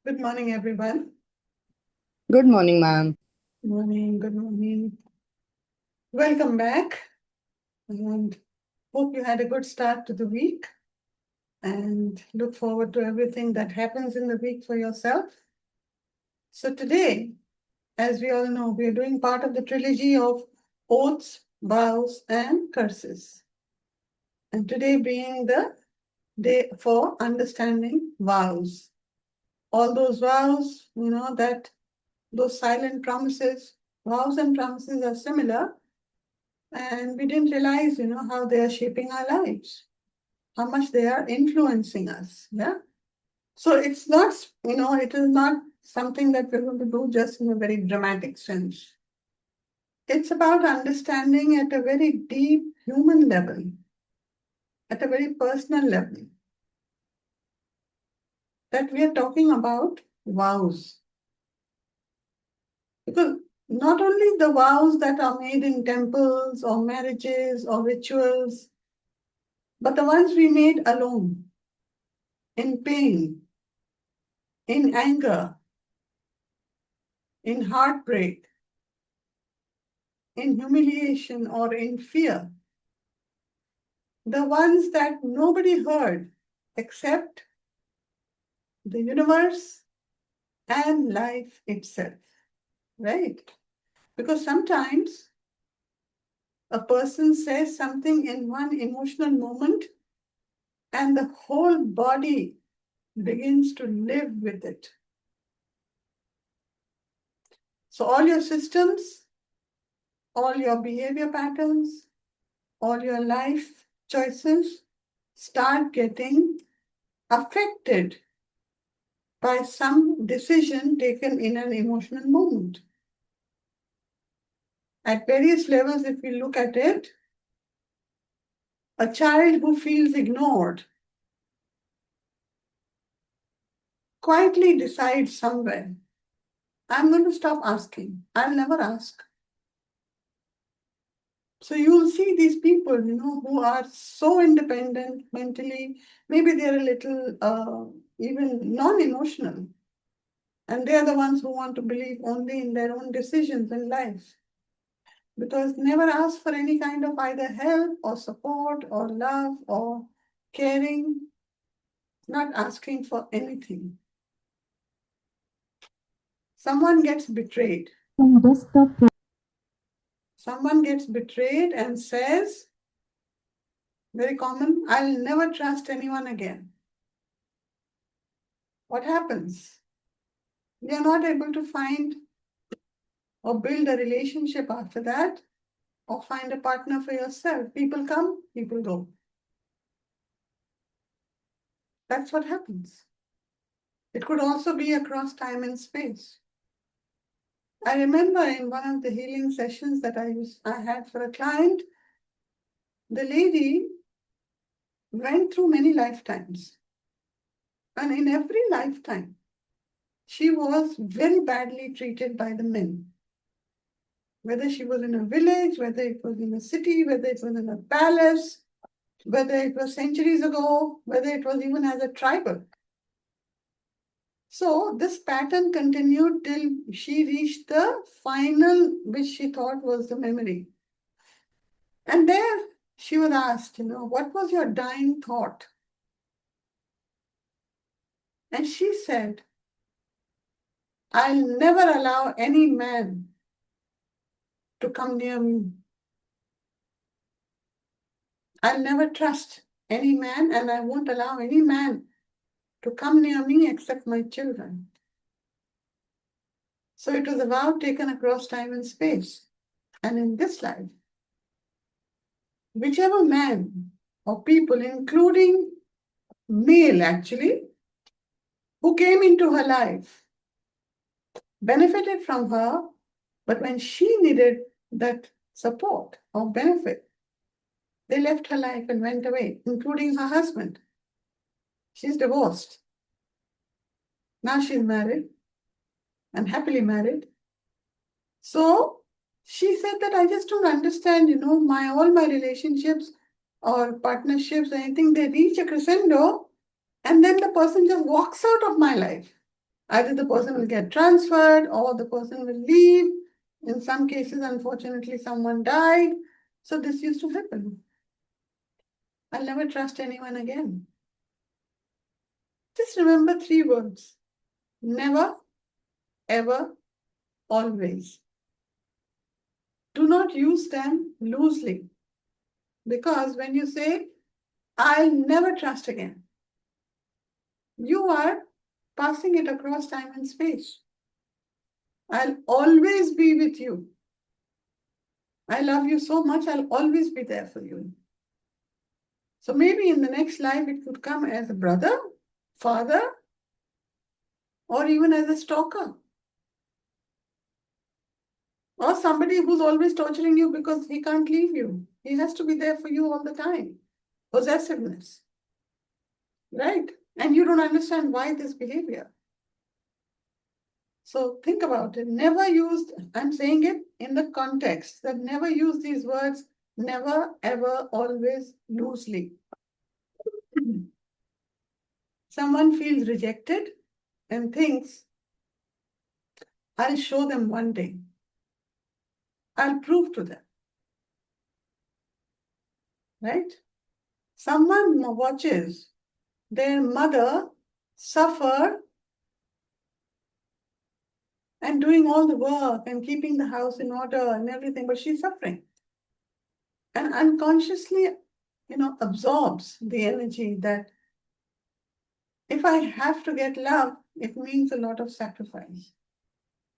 Good morning, everyone. Good morning, ma'am. Morning, good morning. Welcome back, and hope you had a good start to the week and look forward to everything that happens in the week for yourself. So, today, as we all know, we are doing part of the trilogy of oaths, vows, and curses. And today being the day for understanding vows. All those vows, that those silent promises, vows and promises are similar. And we didn't realize, how they are shaping our lives, how much they are influencing us. Yeah. So it's not, it is not something that we're going to do just in a very dramatic sense. It's about understanding at a very deep human level, at a very personal level, that we are talking about vows. Because not only the vows that are made in temples or marriages or rituals, but the ones we made alone, in pain, in anger, in heartbreak, in humiliation, or in fear. The ones that nobody heard except the universe and life itself, right? Because sometimes a person says something in one emotional moment and the whole body begins to live with it. So all your systems, all your behavior patterns, all your life choices start getting affected by some decision taken in an emotional moment. At various levels, if we look at it, a child who feels ignored quietly decides somewhere, I'm going to stop asking. I'll never ask. So you'll see these people, who are so independent mentally, maybe they're a little even non-emotional, and they're the ones who want to believe only in their own decisions in life. Because never ask for any kind of either help or support or love or caring, not asking for anything. Someone gets betrayed. Someone gets betrayed and says, very common, I'll never trust anyone again. What happens? You're not able to find or build a relationship after that or find a partner for yourself. People come, people go. That's what happens. It could also be across time and space. I remember in one of the healing sessions that I had for a client, the lady went through many lifetimes. And in every lifetime, she was very badly treated by the men. Whether she was in a village, whether it was in a city, whether it was in a palace, whether it was centuries ago, whether it was even as a tribal. So this pattern continued till she reached the final, which she thought was the memory. And there she was asked, what was your dying thought? And she said, I'll never allow any man to come near me. I'll never trust any man, and I won't allow any man to come near me except my children. So it was a vow taken across time and space. And in this life, whichever man or people, including male actually, who came into her life, benefited from her, but when she needed that support or benefit, they left her life and went away, including her husband. She's divorced. Now she's married and happily married. So she said that I just don't understand, my all my relationships or partnerships, anything, they reach a crescendo and then the person just walks out of my life. Either the person will get transferred or the person will leave. In some cases, unfortunately, someone died. So this used to happen. I'll never trust anyone again. Just remember 3 words. Never, ever, always. Do not use them loosely. Because when you say, I'll never trust again, you are passing it across time and space. I'll always be with you. I love you so much, I'll always be there for you. So maybe in the next life, it could come as a brother, father, or even as a stalker. Or somebody who's always torturing you because he can't leave you. He has to be there for you all the time. Possessiveness. Right? And you don't understand why this behavior. So think about it. Never use, I'm saying it in the context that never use these words, never, ever, always, loosely. Someone feels rejected and thinks, I'll show them one day. I'll prove to them. Right? Someone watches their mother suffer and doing all the work and keeping the house in order and everything, but she's suffering. And unconsciously, absorbs the energy that if I have to get love, it means a lot of sacrifice.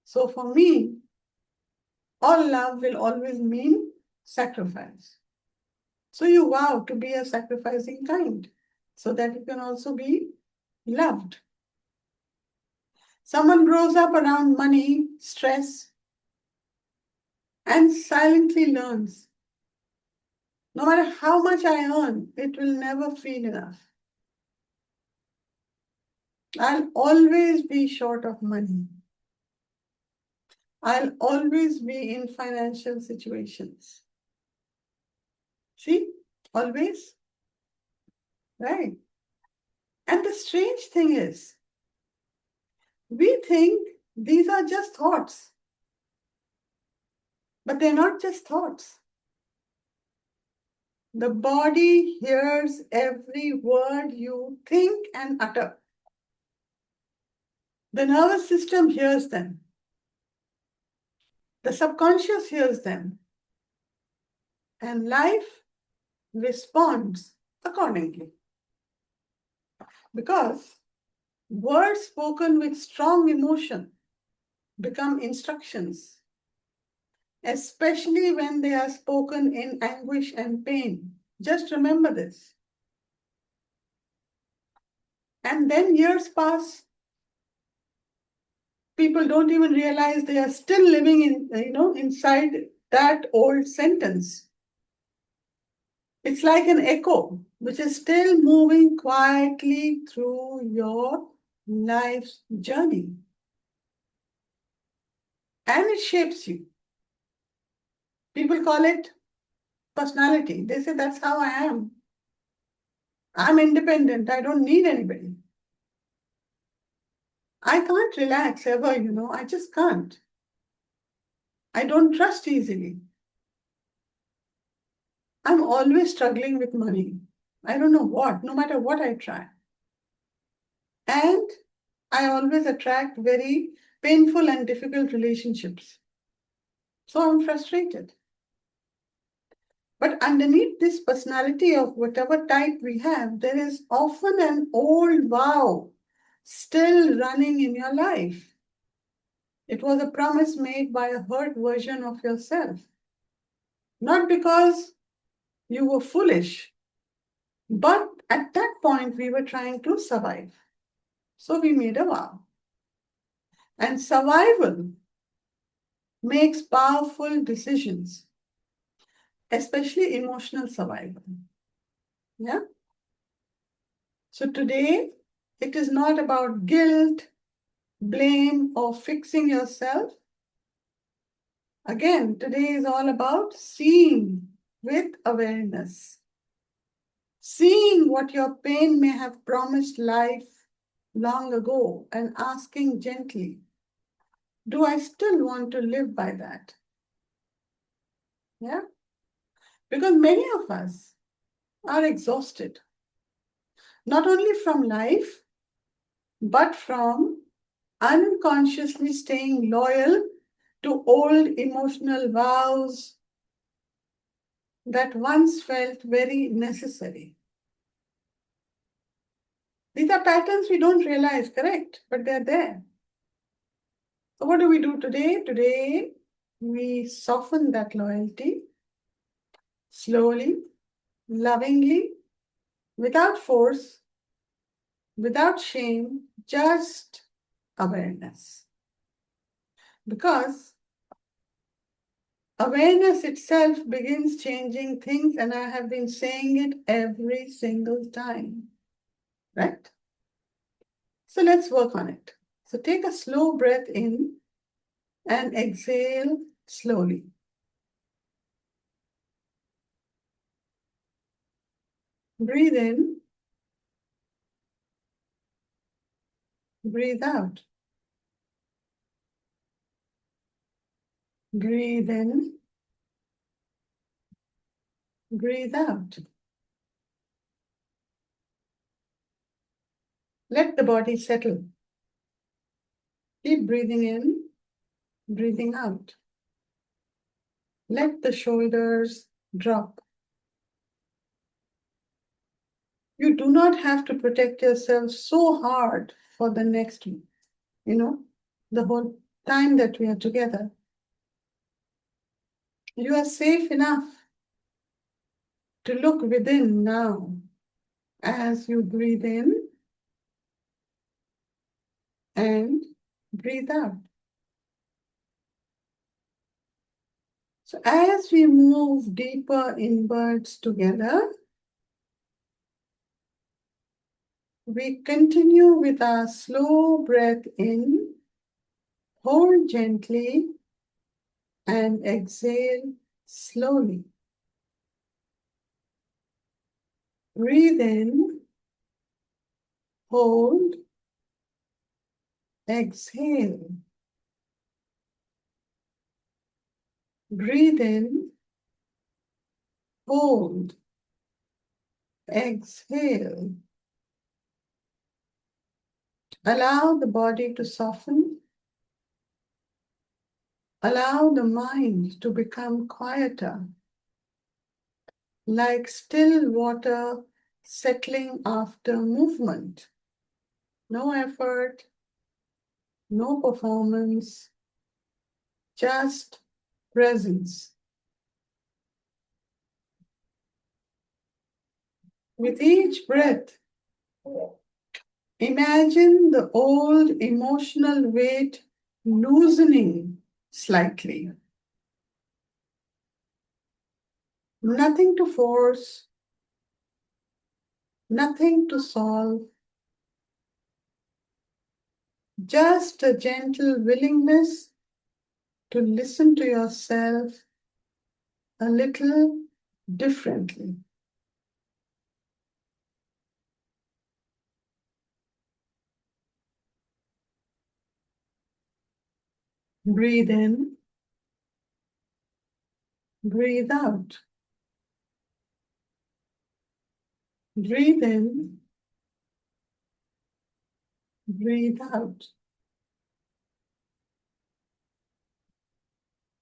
So for me, all love will always mean sacrifice. So you vow to be a sacrificing kind so that you can also be loved. Someone grows up around money, stress, and silently learns. No matter how much I earn, it will never feel enough. I'll always be short of money. I'll always be in financial situations. See? Always. Right. And the strange thing is, we think these are just thoughts. But they're not just thoughts. The body hears every word you think and utter. The nervous system hears them. The subconscious hears them. And life responds accordingly. Because words spoken with strong emotion become instructions, especially when they are spoken in anguish and pain. Just remember this. And then years pass. People don't even realize they are still living inside that old sentence. It's like an echo, which is still moving quietly through your life's journey. And it shapes you. People call it personality. They say, that's how I am. I'm independent. I don't need anybody. I can't relax ever, I just can't. I don't trust easily. I'm always struggling with money. I don't know what, no matter what I try. And I always attract very painful and difficult relationships. So I'm frustrated. But underneath this personality of whatever type we have, there is often an old vow still running in your life. It was a promise made by a hurt version of yourself. Not because you were foolish, but at that point we were trying to survive. So we made a vow. And survival makes powerful decisions, especially emotional survival. Yeah? So today, it is not about guilt, blame, or fixing yourself. Again, today is all about seeing with awareness. Seeing what your pain may have promised life long ago and asking gently, do I still want to live by that? Yeah? Because many of us are exhausted, not only from life, but from unconsciously staying loyal to old emotional vows that once felt very necessary. These are patterns we don't realize, correct? But they're there. So what do we do today? Today, we soften that loyalty slowly, lovingly, without force, without shame, just awareness. Because awareness itself begins changing things, and I have been saying it every single time, right? So let's work on it. So take a slow breath in and exhale slowly. Breathe in, breathe out. Breathe in, breathe out. Let the body settle. Keep breathing in, breathing out. Let the shoulders drop. You do not have to protect yourself so hard for the next, the whole time that we are together. You are safe enough to look within now as you breathe in and breathe out. So as we move deeper inwards together, we continue with our slow breath in, hold gently, and exhale slowly. Breathe in, hold, exhale. Breathe in, hold, exhale. Allow the body to soften. Allow the mind to become quieter, like still water settling after movement. No effort, no performance, just presence. With each breath, imagine the old emotional weight loosening slightly. Nothing to force, nothing to solve, just a gentle willingness to listen to yourself a little differently. Breathe in, breathe out. Breathe in, breathe out.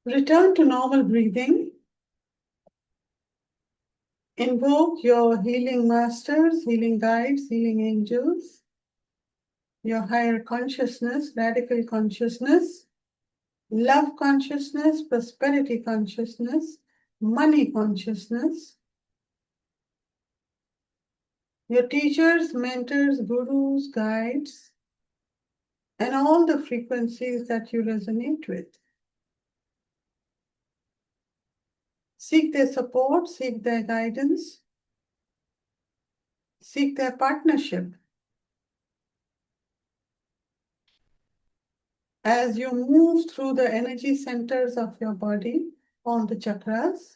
Return to normal breathing. Invoke your healing masters, healing guides, healing angels, your higher consciousness, radical consciousness, love consciousness, prosperity consciousness, money consciousness, your teachers, mentors, gurus, guides, and all the frequencies that you resonate with. Seek their support, seek their guidance, seek their partnership. As you move through the energy centers of your body, all the chakras,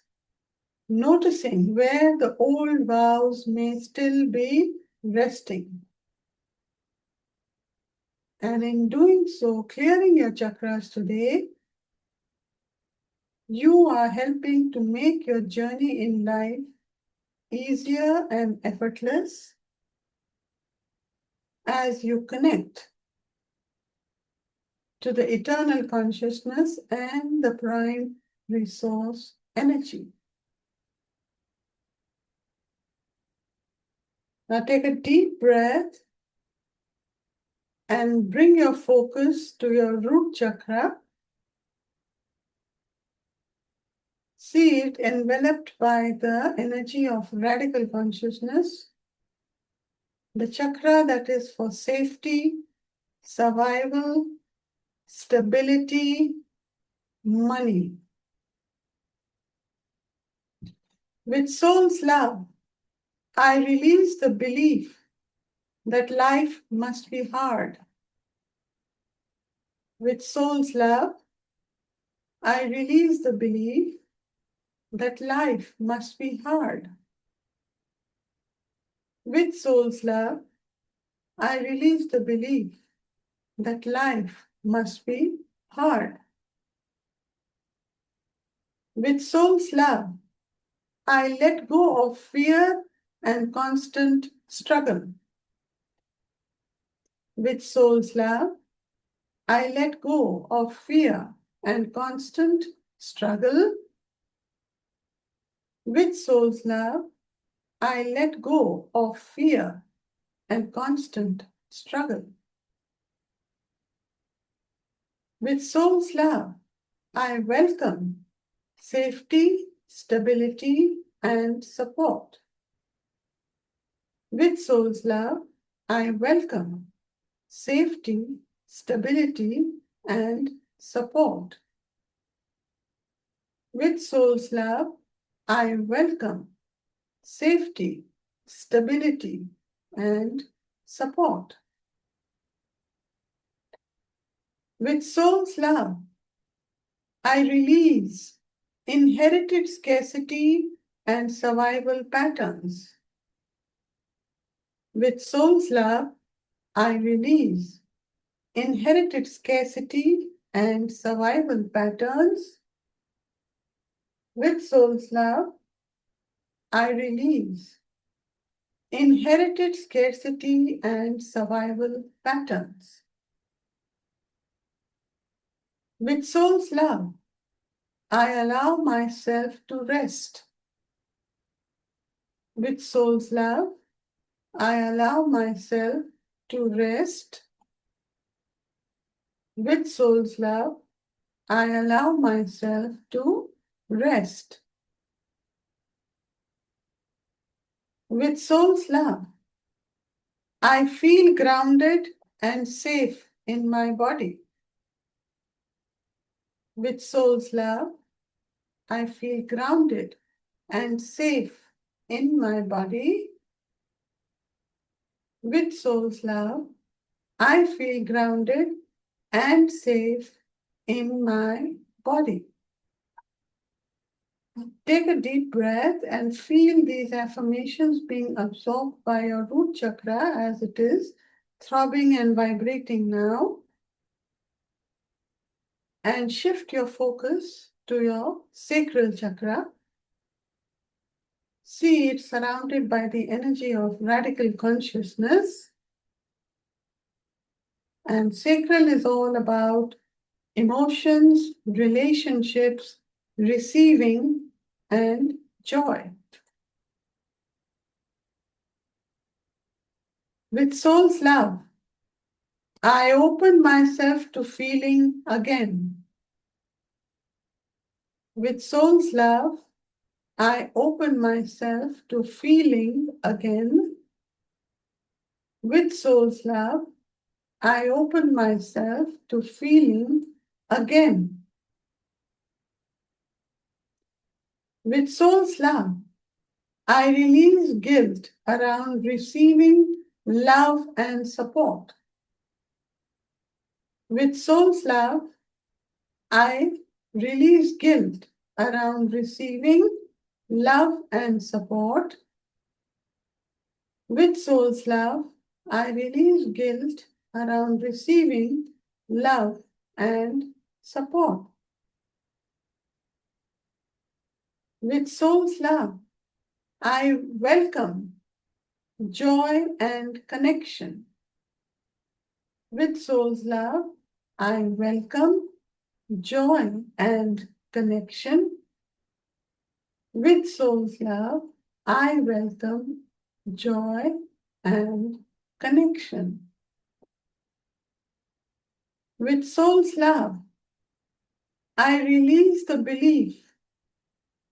noticing where the old vows may still be resting. And in doing so, clearing your chakras today, you are helping to make your journey in life easier and effortless as you connect to the eternal consciousness and the prime resource energy. Now take a deep breath and bring your focus to your root chakra. See it enveloped by the energy of radical consciousness, the chakra that is for safety, survival, stability, money. With soul's love, I release the belief that life must be hard. With soul's love, I release the belief that life must be hard. With soul's love, I release the belief that life must be hard. With soul's love, I let go of fear and constant struggle. With soul's love, I let go of fear and constant struggle. With soul's love, I let go of fear and constant struggle. With soul's love, I welcome safety, stability, and support. With soul's love, I welcome safety, stability, and support. With soul's love, I welcome safety, stability, and support. With soul's love, I release inherited scarcity and survival patterns. With soul's love, I release inherited scarcity and survival patterns. With soul's love, I release inherited scarcity and survival patterns. With soul's love, I allow myself to rest. With soul's love, I allow myself to rest. With soul's love, I allow myself to rest. With soul's love, I feel grounded and safe in my body. With soul's love, I feel grounded and safe in my body. With soul's love, I feel grounded and safe in my body. Take a deep breath and feel these affirmations being absorbed by your root chakra as it is throbbing and vibrating now. And shift your focus to your sacral chakra. See it surrounded by the energy of radical consciousness. And sacral is all about emotions, relationships, receiving, and joy. With soul's love, I open myself to feeling again. With soul's love, I open myself to feeling again. With soul's love, I open myself to feeling again. With soul's love, I release guilt around receiving love and support. With soul's love, I release guilt around receiving love and support. With soul's love, I release guilt around receiving love and support. With soul's love, I welcome joy and connection. With soul's love, I welcome joy and connection. With soul's love, I welcome joy and connection. With soul's love, I release the belief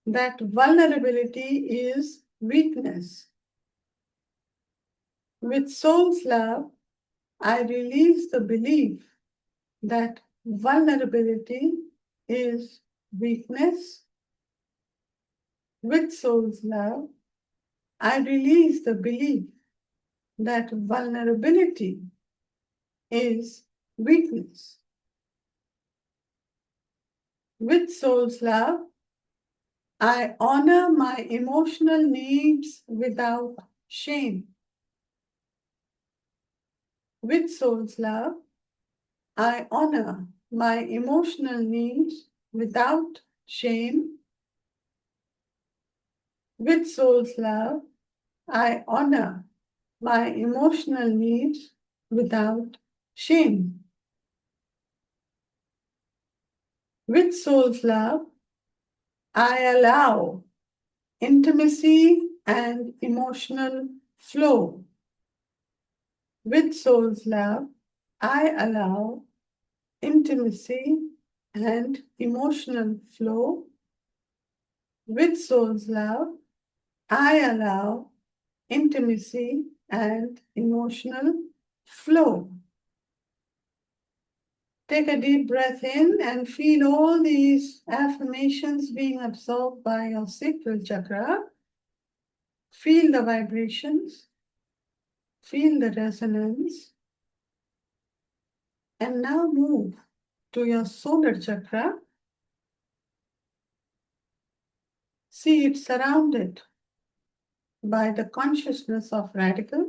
that vulnerability is weakness. With soul's love, I release the belief that vulnerability is weakness. With soul's love, I release the belief that vulnerability is weakness. With soul's love, I honor my emotional needs without shame. With soul's love, I honor my emotional needs without shame. With soul's love, I honor my emotional needs without shame. With soul's love, I allow intimacy and emotional flow. With soul's love, I allow intimacy and emotional flow. With soul's love, I allow intimacy and emotional flow. Take a deep breath in and feel all these affirmations being absorbed by your sacral chakra. Feel the vibrations, feel the resonance, and now move to your solar chakra. See it surrounded by the consciousness of Redikall.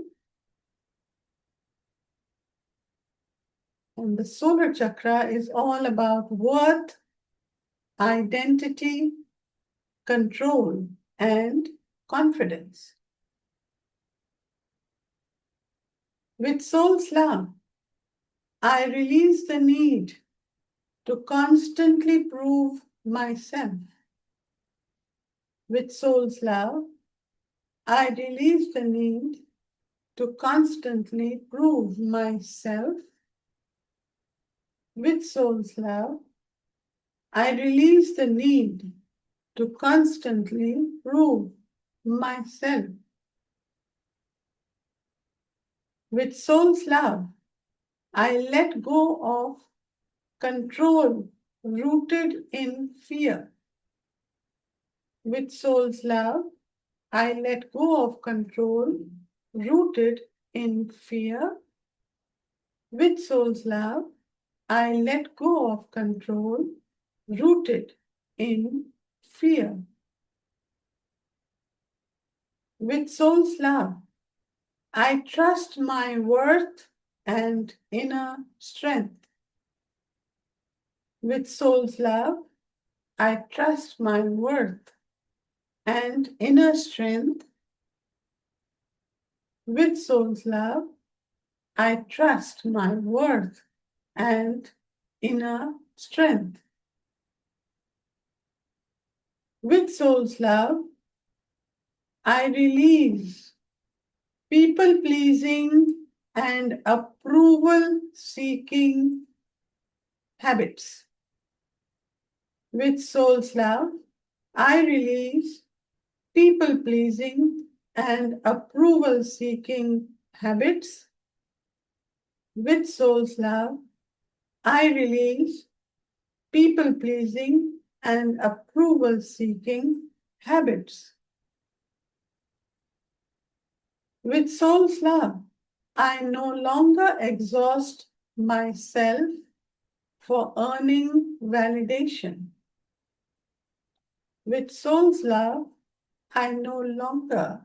And the solar chakra is all about worth, identity, control, and confidence. With soul's love, I release the need to constantly prove myself. With soul's love, I release the need to constantly prove myself. With soul's love, I release the need to constantly prove myself. With soul's love, I let go of control rooted in fear. With soul's love, I let go of control rooted in fear. With soul's love, I let go of control rooted in fear. With soul's love, I trust my worth and inner strength. With soul's love, I trust my worth and inner strength. With soul's love, I trust my worth and inner strength. With soul's love, I release people pleasing and approval seeking habits. With soul's love, I release people pleasing and approval seeking habits. With soul's love, I release people pleasing and approval seeking habits. With soul's love, I no longer exhaust myself for earning validation. With soul's love, I no longer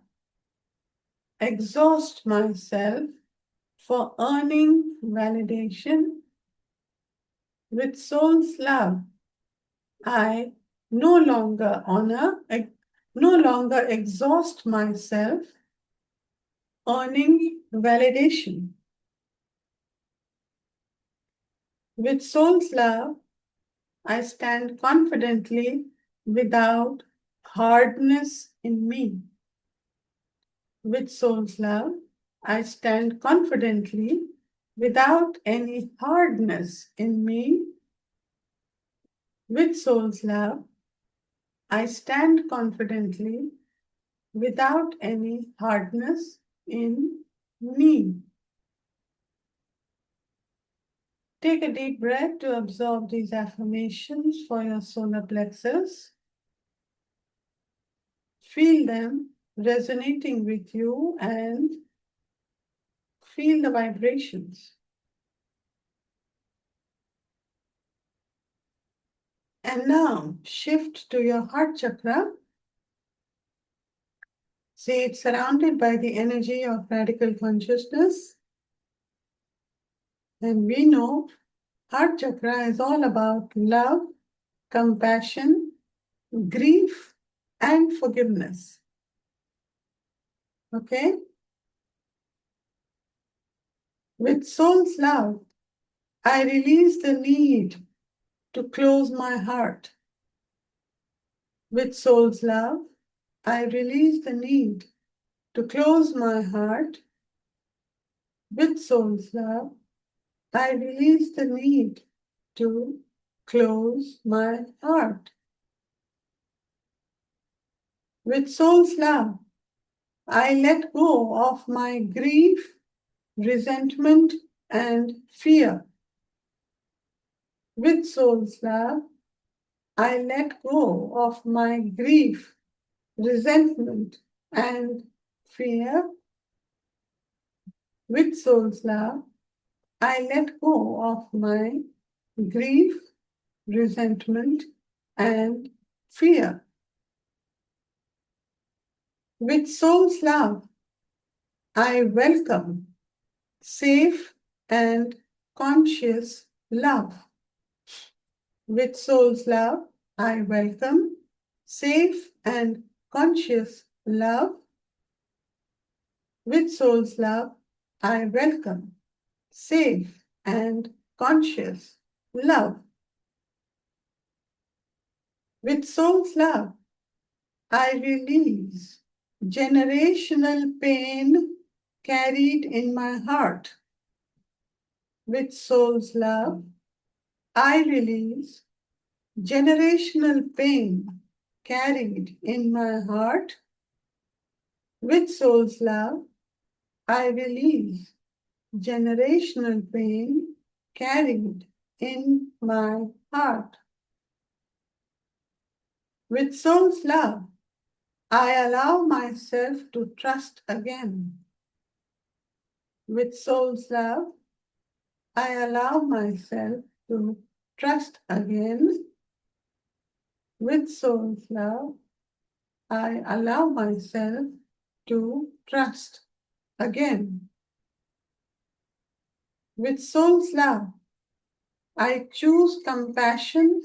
exhaust myself for earning validation. With soul's love, I no longer exhaust myself earning validation. With soul's love, I stand confidently without hardness in me. With soul's love, I stand confidently without any hardness in me. With soul's love, I stand confidently without any hardness in me. Take a deep breath to absorb these affirmations for your solar plexus. Feel them resonating with you and feel the vibrations. And now shift to your heart chakra. See it surrounded by the energy of radical consciousness. And we know heart chakra is all about love, compassion, grief, and forgiveness. Okay? With soul's love, I release the need to close my heart. With soul's love, I release the need to close my heart. With soul's love, I release the need to close my heart. With soul's love, I let go of my grief, resentment, and fear. With soul's love, I let go of my grief, resentment, and fear. With soul's love, I let go of my grief, resentment, and fear. With soul's love, I welcome safe and conscious love. With soul's love, I welcome safe and conscious love. With soul's love, I welcome safe and conscious love. With soul's love, I release generational pain carried in my heart. With soul's love, I release generational pain carried in my heart. With soul's love, I release generational pain carried in my heart. With soul's love, I allow myself to trust again. With soul's love, I allow myself to trust again. With soul's love, I allow myself to trust again. With soul's love, I choose compassion,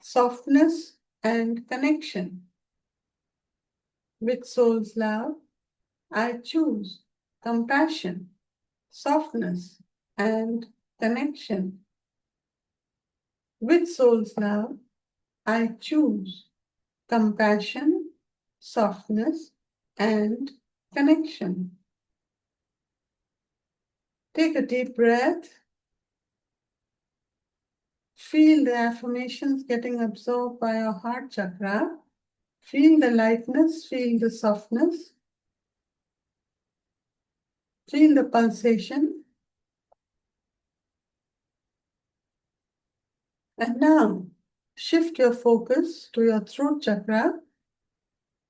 softness, and connection. With soul's love, I choose compassion, softness, and connection. With soul's love, I choose compassion, softness, and connection. Take a deep breath. Feel the affirmations getting absorbed by your heart chakra. Feel the lightness, feel the softness, feel the pulsation. And now, shift your focus to your throat chakra.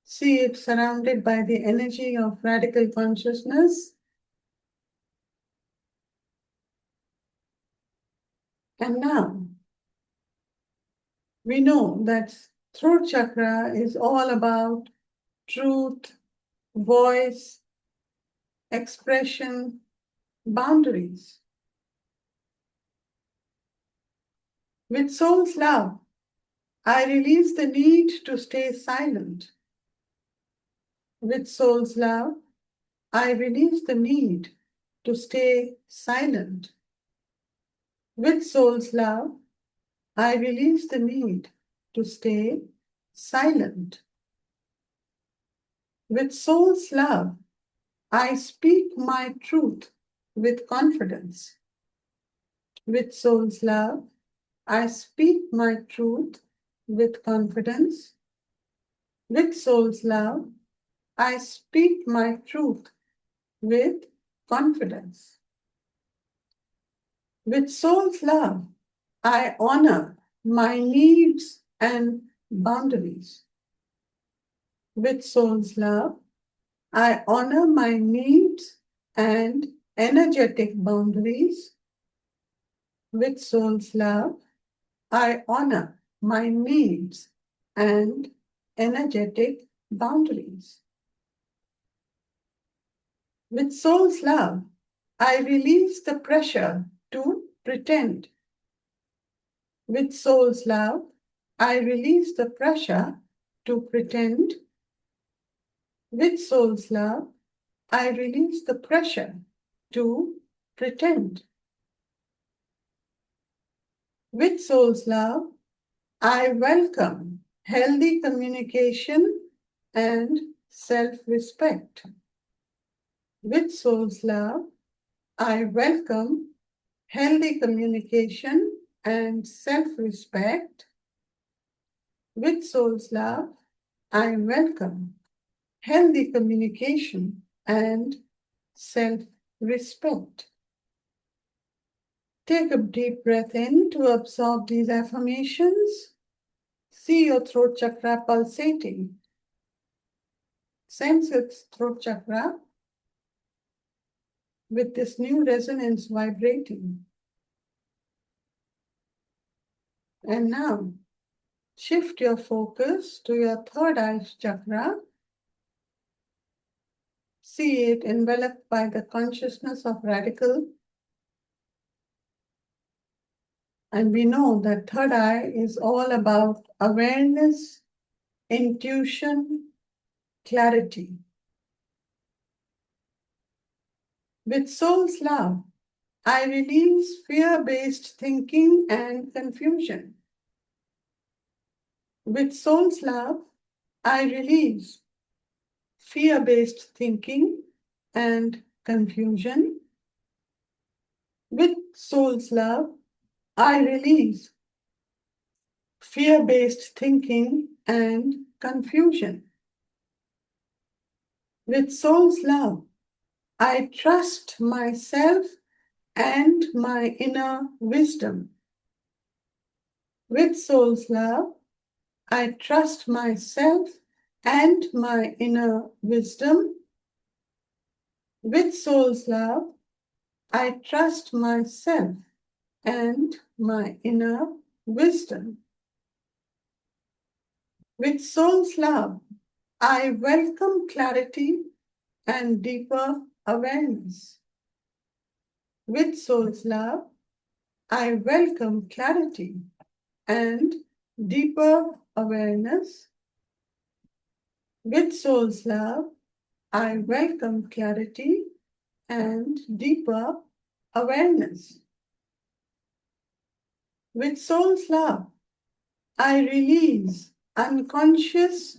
See it surrounded by the energy of radical consciousness. And now, we know that throat chakra is all about truth, voice, expression, boundaries. With soul's love, I release the need to stay silent. With soul's love, I release the need to stay silent. With soul's love, I release the need to stay silent. With soul's love, I speak my truth with confidence. With soul's love, I speak my truth with confidence. With soul's love, I speak my truth with confidence. With soul's love, I honor my needs and boundaries. With soul's love, I honor my needs and energetic boundaries. With soul's love, I honor my needs and energetic boundaries. With soul's love, I release the pressure to pretend. With soul's love, I release the pressure to pretend. With soul's love, I release the pressure to pretend. With soul's love, I welcome healthy communication and self-respect. With soul's love, I welcome healthy communication and self-respect. With soul's love, I welcome healthy communication and self-respect. Take a deep breath in to absorb these affirmations. See your throat chakra pulsating. Sense its throat chakra with this new resonance vibrating. And now, shift your focus to your third eye chakra. See it enveloped by the consciousness of Redikall. And we know that third eye is all about awareness, intuition, clarity. With soul's love, I release fear-based thinking and confusion. With soul's love, I release fear-based thinking and confusion. With soul's love, I release fear-based thinking and confusion. With soul's love, I trust myself and my inner wisdom. With soul's love, I trust myself and my inner wisdom. With soul's love, I trust myself and my inner wisdom. With soul's love, I welcome clarity and deeper awareness. With soul's love, I welcome clarity and deeper awareness. With soul's love, I welcome clarity and deeper awareness. With soul's love, I release unconscious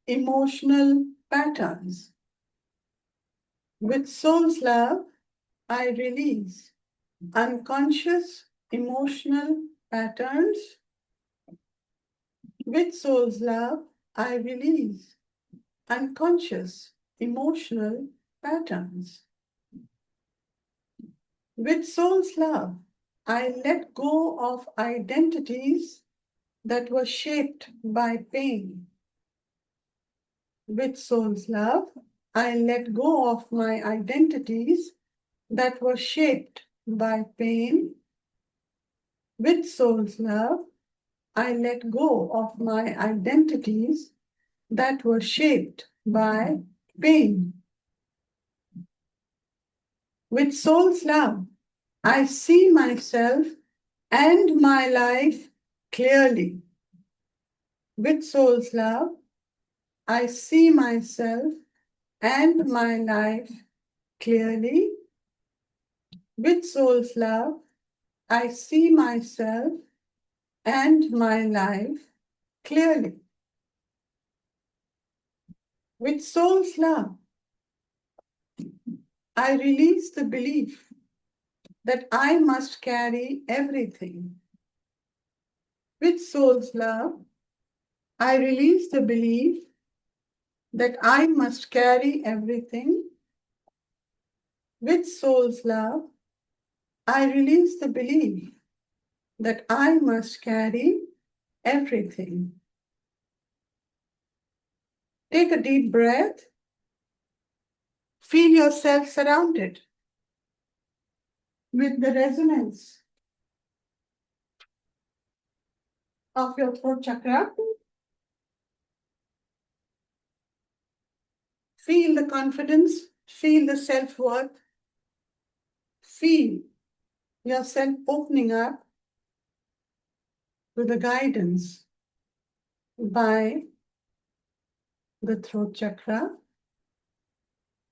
emotional patterns. With soul's love, I release unconscious emotional patterns. With soul's love, I release unconscious emotional patterns. With soul's love, I let go of identities that were shaped by pain. With soul's love, I let go of my identities that were shaped by pain. With soul's love, I let go of my identities that were shaped by pain. With soul's love, I see myself and my life clearly. With soul's love, I see myself and my life clearly. With soul's love, I see myself and my life clearly. With soul's love, I release the belief that I must carry everything. With soul's love, I release the belief that I must carry everything. With soul's love, I release the belief that I must carry everything. Take a deep breath. Feel yourself surrounded with the resonance of your throat chakra. Feel the confidence, feel the self-worth, feel yourself opening up to the guidance by the throat chakra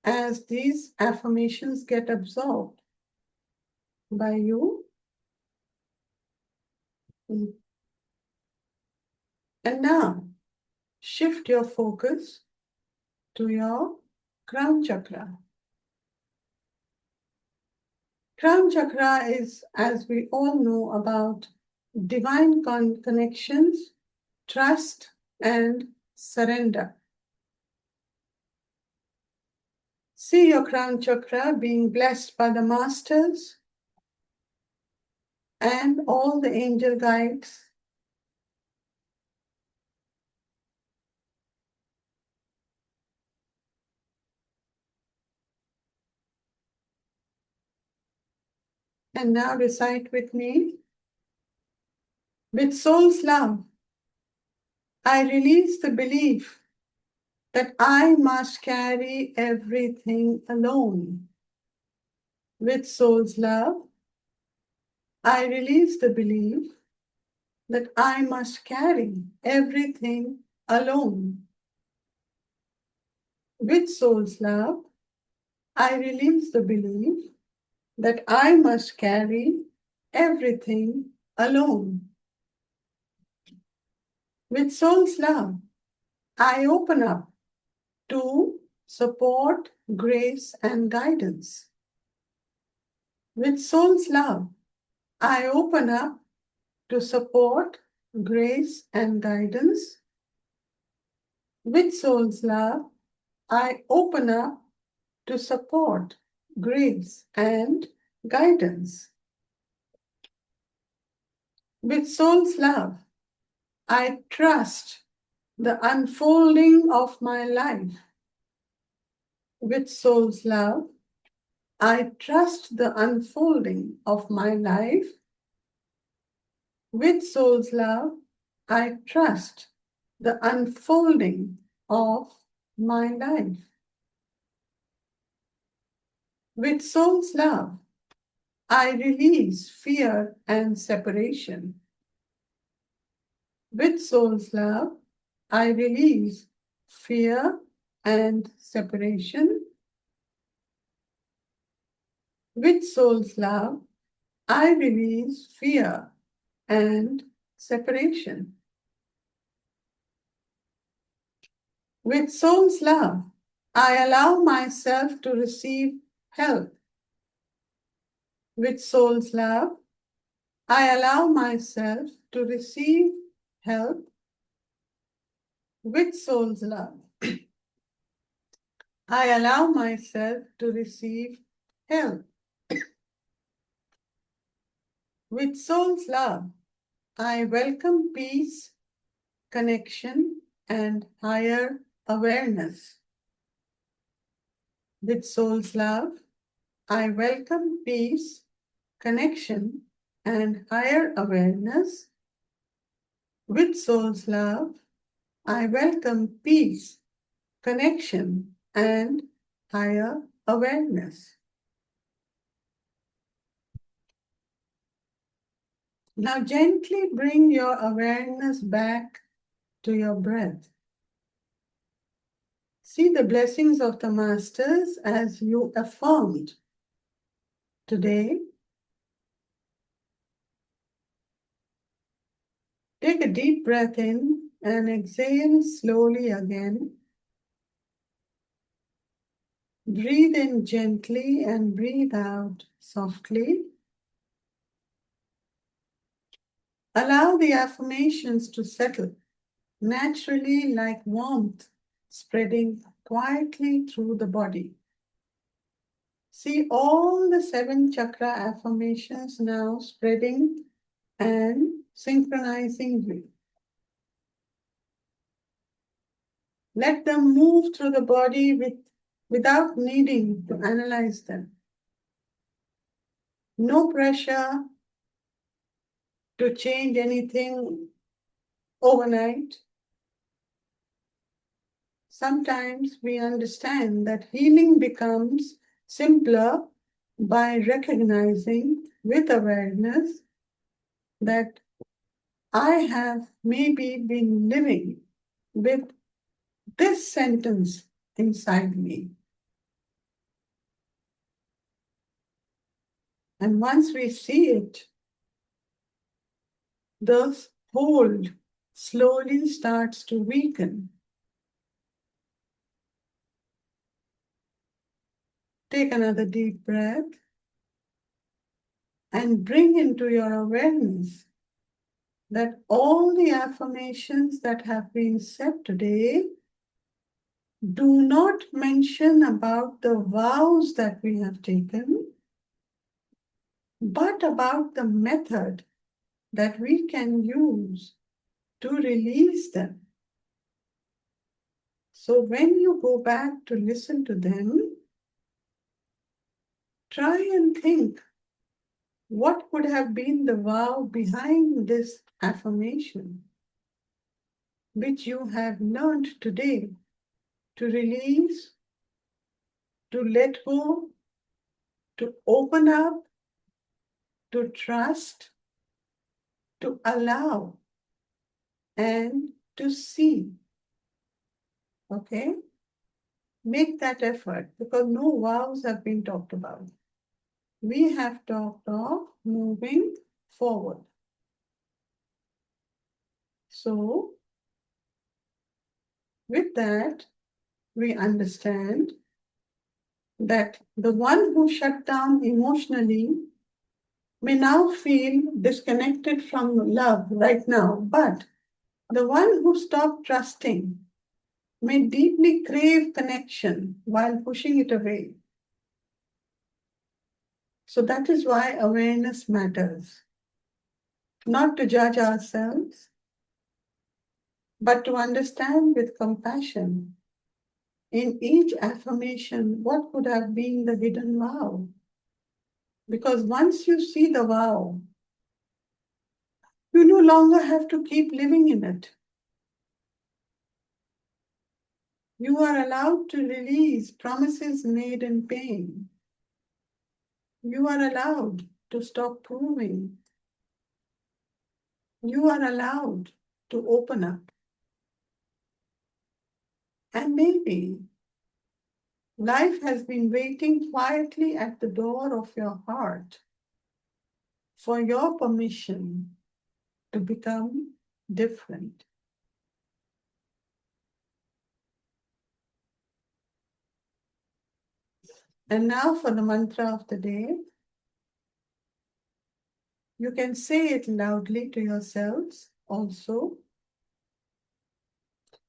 as these affirmations get absorbed by you. And now shift your focus to your crown chakra. Crown chakra is, as we all know, about divine connections, trust, and surrender. See your crown chakra being blessed by the masters and all the angel guides. And now recite with me. With soul's love, I release the belief that I must carry everything alone. With soul's love, I release the belief that I must carry everything alone. With soul's love, I release the belief that I must carry everything alone. With soul's love, I open up to support, grace, and guidance. With soul's love, I open up to support, grace, and guidance. With soul's love, I open up to support, grace, and guidance. With soul's love, I trust the unfolding of my life. With soul's love, I trust the unfolding of my life. With soul's love, I trust the unfolding of my life. With soul's love, I release fear and separation. With soul's love, I release fear and separation. With soul's love, I release fear and separation. With soul's love, I allow myself to receive help. With soul's love, I allow myself to receive help. With soul's love, I allow myself to receive help. With soul's love, I welcome peace, connection, and higher awareness. With soul's love, I welcome peace, connection, and higher awareness. With soul's love, I welcome peace, connection, and higher awareness. Now gently bring your awareness back to your breath. See the blessings of the masters as you affirmed today. Take a deep breath in and exhale slowly again. Breathe in gently and breathe out softly. Allow the affirmations to settle naturally like warmth spreading quietly through the body. See all the 7 chakra affirmations now spreading and synchronizing you. Let them move through the body without needing to analyze them. No pressure to change anything overnight. Sometimes we understand that healing becomes simpler by recognizing with awareness that I have maybe been living with this sentence inside me. And once we see it, the hold slowly starts to weaken. Take another deep breath and bring into your awareness that all the affirmations that have been said today do not mention about the vows that we have taken, but about the method that we can use to release them. So when you go back to listen to them, try and think what could have been the vow behind this affirmation, which you have learned today to release, to let go, to open up, to trust, to allow, and to see. Okay? Make that effort because no vows have been talked about. We have talked of moving forward. So, with that, we understand that the one who shut down emotionally may now feel disconnected from love right now, but the one who stopped trusting may deeply crave connection while pushing it away. So that is why awareness matters. Not to judge ourselves, but to understand with compassion in each affirmation what could have been the hidden vow. Because once you see the vow, you no longer have to keep living in it. You are allowed to release promises made in pain. You are allowed to stop proving. You are allowed to open up. And maybe life has been waiting quietly at the door of your heart for your permission to become different. And now for the mantra of the day. You can say it loudly to yourselves also.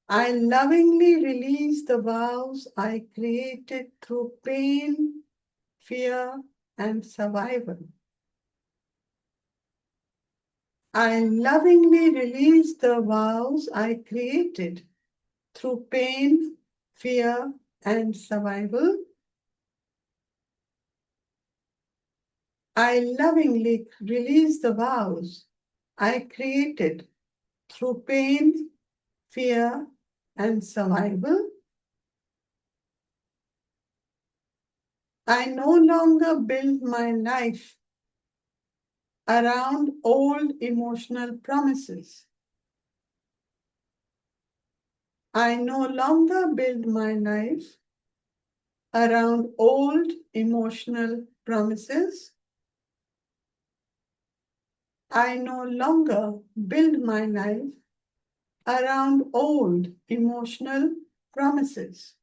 I lovingly release the vows I created through pain, fear, and survival. I lovingly release the vows I created through pain, fear, and survival. I lovingly release the vows I created through pain, fear, and survival. I no longer build my life around old emotional promises. I no longer build my life around old emotional promises. I no longer build my life around old emotional promises.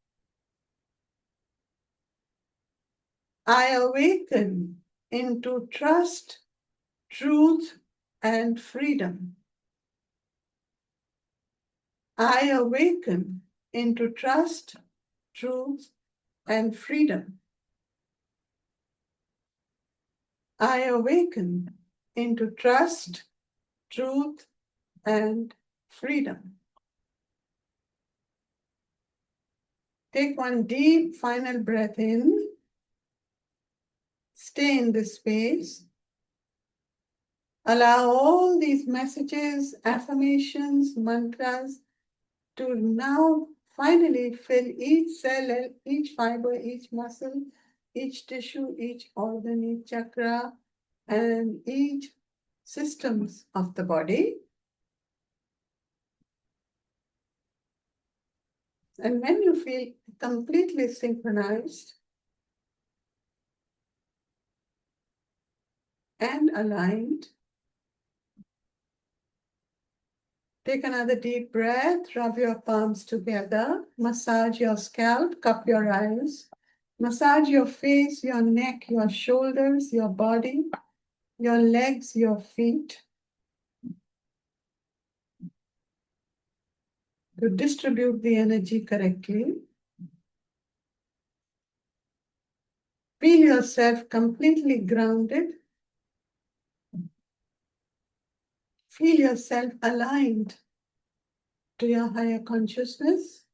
I awaken into trust, truth, and freedom. I awaken into trust, truth, and freedom. I awaken into trust, truth, and freedom. Take one deep final breath in. Stay in this space. Allow all these messages, affirmations, mantras to now finally fill each cell, each fiber, each muscle, each tissue, each organ, each chakra, and each systems of the body. And when you feel completely synchronized and aligned, take another deep breath, rub your palms together, massage your scalp, cup your eyes, massage your face, your neck, your shoulders, your body, your legs, your feet, to distribute the energy correctly. Feel yourself completely grounded. Feel yourself aligned to your higher consciousness.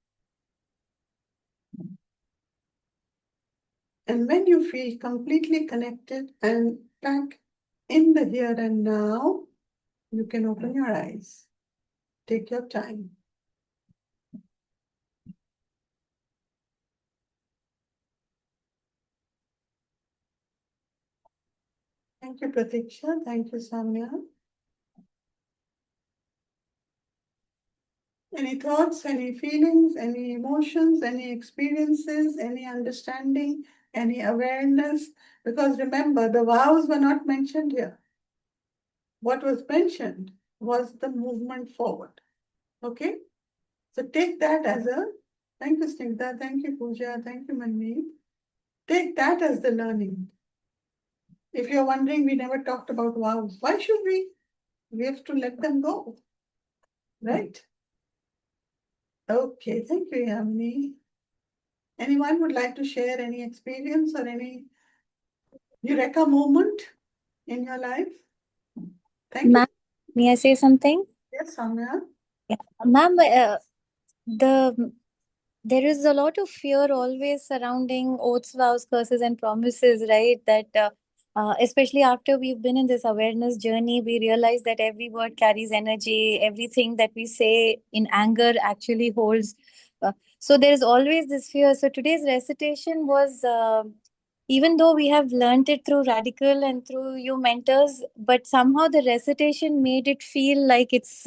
And when you feel completely connected and back in the here and now, you can open your eyes. Take your time. Thank you, Pratiksha. Thank you, Samya. Any thoughts, any feelings, any emotions, any experiences, any understanding, any awareness? Because remember, the vows were not mentioned here. What was mentioned was the movement forward. Okay? So take that as a, thank you, Snigdha, thank you, Pooja, thank you, Manmeet. Take that as the learning. If you're wondering, we never talked about vows. Why should we? We have to let them go. Right? Okay, thank you, Yamini. Anyone would like to share any experience or any eureka moment in your life? Thank you. Ma'am, may I say something? Yes, Samya. Yeah. Ma'am, the there is a lot of fear always surrounding oaths, vows, curses, and promises, right? That especially after we've been in this awareness journey, we realize that every word carries energy. Everything that we say in anger actually holds. So there is always this fear. So today's recitation was. Even though we have learned it through Radical and through you mentors, but somehow the recitation made it feel like it's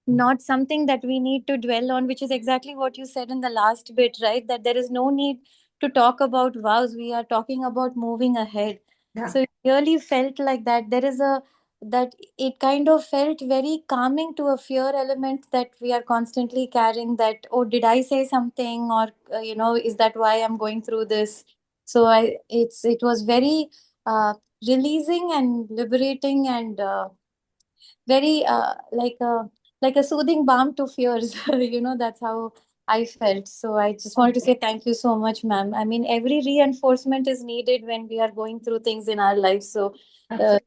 not something that we need to dwell on, which is exactly what you said in the last bit, right? That there is no need to talk about vows. We are talking about moving ahead. Yeah. So it really felt like that. There is a that it kind of felt very calming to a fear element that we are constantly carrying. That, oh, did I say something, or is that why I'm going through this? So it was very releasing and liberating, and very like a soothing balm to fears. That's how I felt. So I just wanted to say thank you so much, ma'am. I mean, every reinforcement is needed when we are going through things in our life. So uh,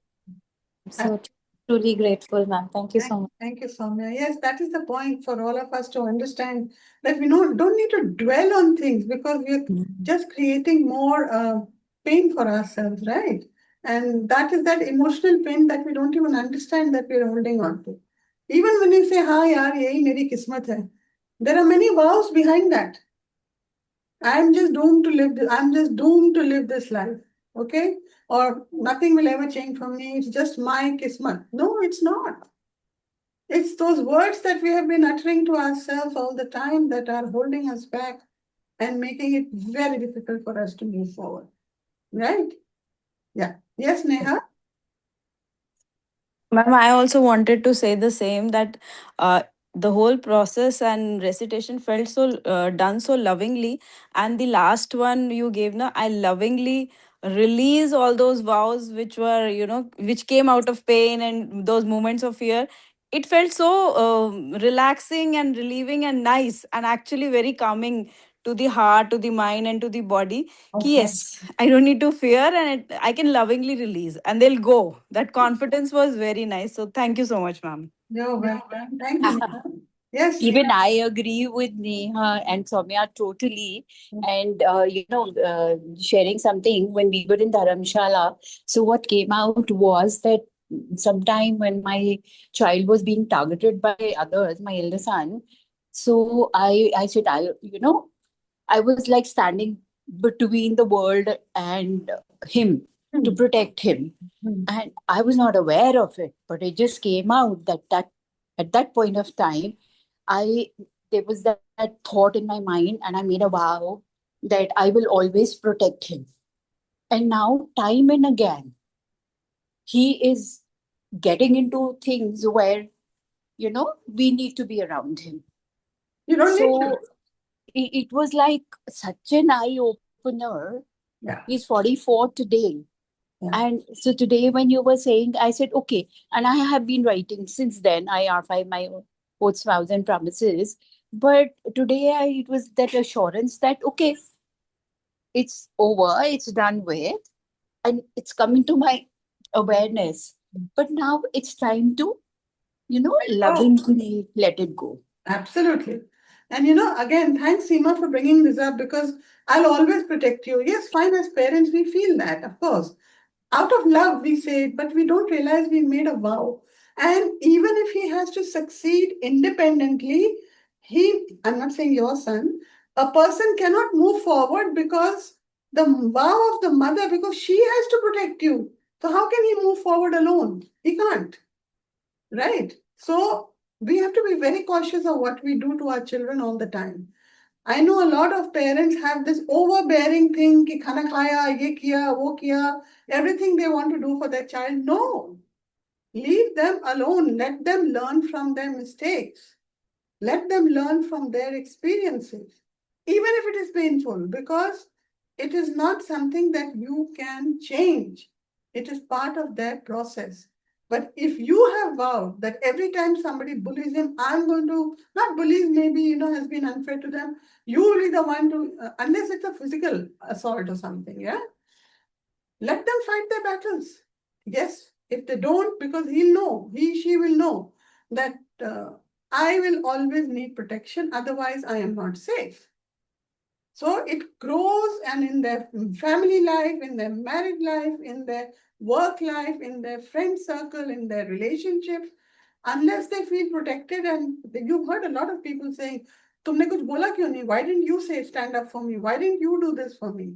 Absolutely. so truly grateful, ma'am. Thank you so much. Thank you, Soumya. Yes, that is the point for all of us to understand that we don't need to dwell on things because we're just creating more pain for ourselves, right? And that is that emotional pain that we don't even understand that we're holding on to. Even when you say, "Ha, yaar, yahi meri kismat hai," there are many vows behind that. I'm just doomed to live. I'm just doomed to live this life. okay? Or nothing will ever change for me. It's just my kismat. No, it's not. It's those words that we have been uttering to ourselves all the time that are holding us back and making it very difficult for us to move forward. Right? Yeah. Yes, Neha? Ma'am, I also wanted to say the same that uh, the whole process and recitation felt so done so lovingly, and the last one you gave, na, I lovingly release all those vows which were, which came out of pain and those moments of fear. It felt so relaxing and relieving and nice and actually very calming to the heart, to the mind, and to the body. Yes, I don't need to fear, and I can lovingly release and they'll go. That confidence was very nice. So thank you so much, ma'am. You're welcome. Thank you, Neha. Yes. Even I agree with Neha and Soumya totally. And, sharing something when we were in Dharamshala. So, what came out was that sometime when my child was being targeted by others, my elder son, so I said, I was like standing between the world and him to protect him. And I was not aware of it, but it just came out that at that point of time, I there was that thought in my mind, and I made a vow that I will always protect him. And now, time and again, he is getting into things where we need to be around him. You don't need to. So it was like such an eye opener. Yeah. He's 44 today. Yeah. And so today, when you were saying, I said, okay. And I have been writing since then. I archive my oaths, vows, and promises. But today, it was that assurance that, okay, it's over, it's done with, and it's coming to my awareness. But now it's time to, lovingly let it go. Absolutely. And again, thanks, Seema, for bringing this up because I'll always protect you. Yes, fine, as parents, we feel that, of course. Out of love, we say it, but we don't realize we made a vow. And even if he has to succeed independently, I'm not saying your son, a person cannot move forward because the vow of the mother, because she has to protect you. So how can he move forward alone? He can't. Right? So we have to be very cautious of what we do to our children all the time. I know a lot of parents have this overbearing thing, ki khana khaya, ye kiya, wo kiya, everything they want to do for their child. No, leave them alone. Let them learn from their mistakes. Let them learn from their experiences, even if it is painful, because it is not something that you can change. It is part of their process. But if you have vowed that every time somebody bullies him, I'm going to, not bullies, maybe, has been unfair to them, you will be the one to, unless it's a physical assault or something, yeah? Let them fight their battles. Yes, if they don't, because he'll know, she will know that I will always need protection, otherwise I am not safe. So it grows, and in their family life, in their married life, in their work life, in their friend circle, in their relationships, unless they feel protected. And you've heard a lot of people saying, "Tumne kuch bola kyun nahi? Why didn't you say stand up for me? Why didn't you do this for me?"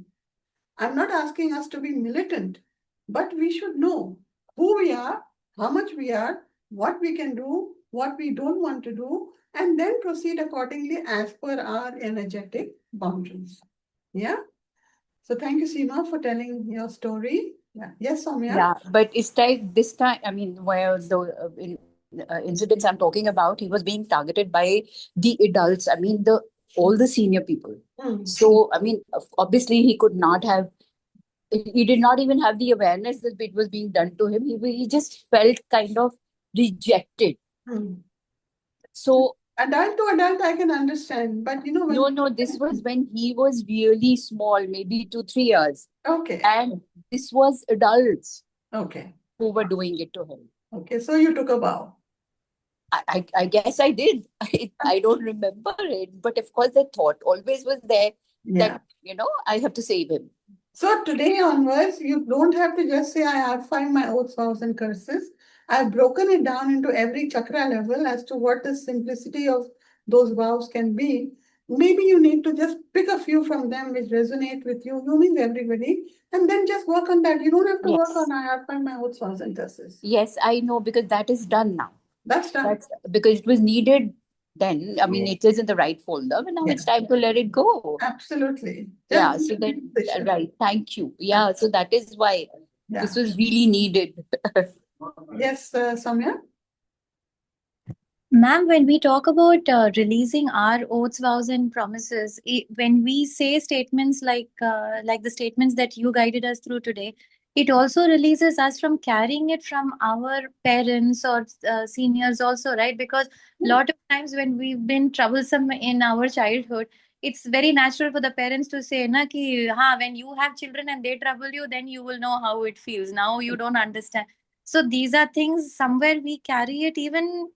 I'm not asking us to be militant, but we should know who we are, how much we are, what we can do, what we don't want to do, and then proceed accordingly as per our energetic boundaries. Yeah. So thank you, Seema, for telling your story. Yeah. Yes, Soumya. Yeah, but it's like this time, I mean, where the incidents I'm talking about, he was being targeted by the adults. I mean, all the senior people. So, I mean, obviously, he could not have, he did not even have the awareness that it was being done to him. He just felt kind of rejected. So, adult to adult, I can understand, but no, this was when he was really small, maybe 2, 3 years. Okay. And this was adults. Okay. Who were doing it to him. Okay, so you took a vow. I guess I did. I don't remember it, but of course the thought always was there that I have to save him. So today onwards, you don't have to just say I have find my oaths, vows, and curses. I've broken it down into every chakra level as to what the simplicity of those vows can be. maybe you need to just pick a few from them which resonate with you, means everybody, and then just work on that. You don't have to work Yes. on I have found my own source and curses. Yes, I know, because that is done now. That's done. That's because it was needed then. I mean, it is in the right folder, but now it's time to let it go. Absolutely. Yeah, Just so make a that, decision. right. Thank you. Yeah, so that is why Yeah. this was really needed. Yes, Samya? Ma'am, when we talk about releasing our oaths, vows, and promises, when we say statements like the statements that you guided us through today, it also releases us from carrying it from our parents or seniors also, right? Because a lot of times when we've been troublesome in our childhood, it's very natural for the parents to say, na, ki, ha, when you have children and they trouble you, then you will know how it feels. Now you don't understand. So these are things somewhere we carry it even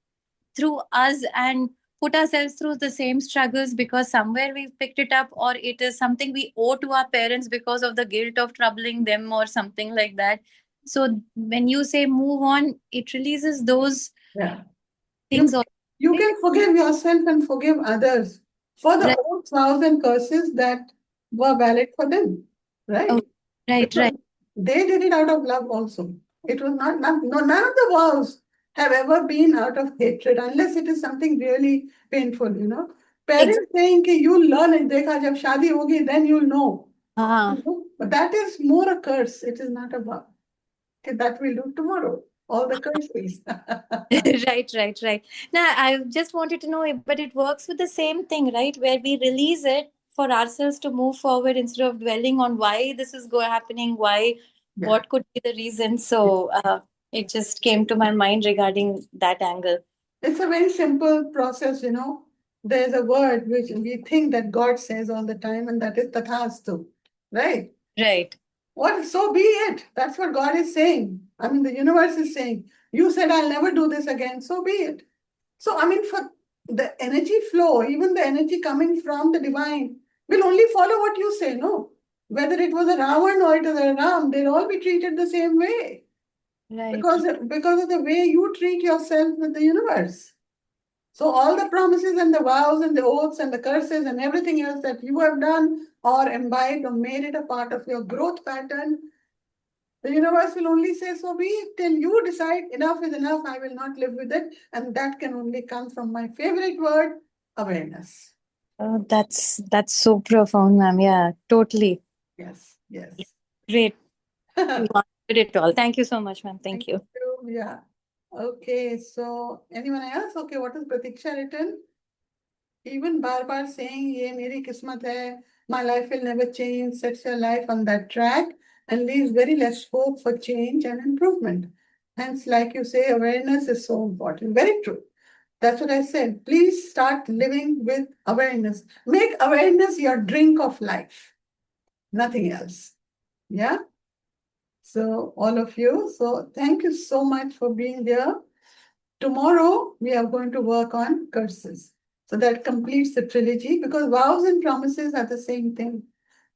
through us and put ourselves through the same struggles because somewhere we've picked it up, or it is something we owe to our parents because of the guilt of troubling them or something like that. So when you say move on, it releases those things. You can forgive yourself and forgive others for the Right. old vows and curses that were valid for them, right? Oh, right, Because right. they did it out of love also. It was not, no, none of the vows have ever been out of hatred unless it is something really painful, you know. Parents saying कि you learn it, देखा जब शादी होगी, then you'll know. Ah. You know? But that is more a curse. It is not a vow. Okay, that we'll do tomorrow. All the curses. Right. Now, I just wanted to know, but it works with the same thing, right? Where we release it for ourselves to move forward instead of dwelling on why this is happening, why, Yeah. what could be the reason. So it just came to my mind regarding that angle. It's a very simple process, you know. There's a word which we think that God says all the time, and that is tathastu, right? Right. Well, so be it. That's what God is saying. I mean, the universe is saying, you said I'll never do this again, so be it. So, I mean, for the energy flow, even the energy coming from the divine, will only follow what you say, no? Whether it was a Ravan or it was a Ram, they'll all be treated the same way. Right. Because of the way you treat yourself with the universe. So all the promises and the vows and the oaths and the curses and everything else that you have done or imbibed or made it a part of your growth pattern, the universe will only say, so be it, till you decide enough is enough, I will not live with it. And that can only come from my favorite word, awareness. Oh, that's so profound, ma'am. Yeah, totally. Yes. Great. You answered it all. Thank you so much, ma'am. Thank you. Yeah. Okay, so anyone else? Okay, what is Pratiksha written? Even bar saying, ye meri kismat hai, my life will never change, sets your life on that track and leaves very less hope for change and improvement. Hence, like you say, awareness is so important. Very true. That's what I said. Please start living with awareness. Make awareness your drink of life. Nothing else. Yeah? So, all of you. So, thank you so much for being here. Tomorrow, we are going to work on curses. So that completes the trilogy because vows and promises are the same thing.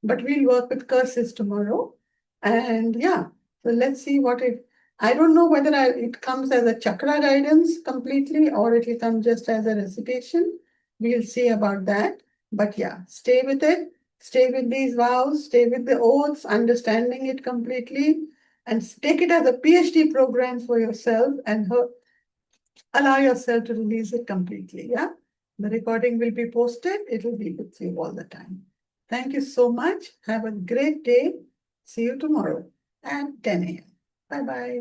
But we'll work with curses tomorrow. And yeah, so let's see what it. I don't know whether it comes as a chakra guidance completely or it will come just as a recitation. We'll see about that. But yeah, stay with it. Stay with these vows. Stay with the oaths, understanding it completely. And take it as a PhD program for yourself and allow yourself to release it completely. Yeah. The recording will be posted. It will be with you all the time. Thank you so much. Have a great day. See you tomorrow at 10 a.m. Bye-bye.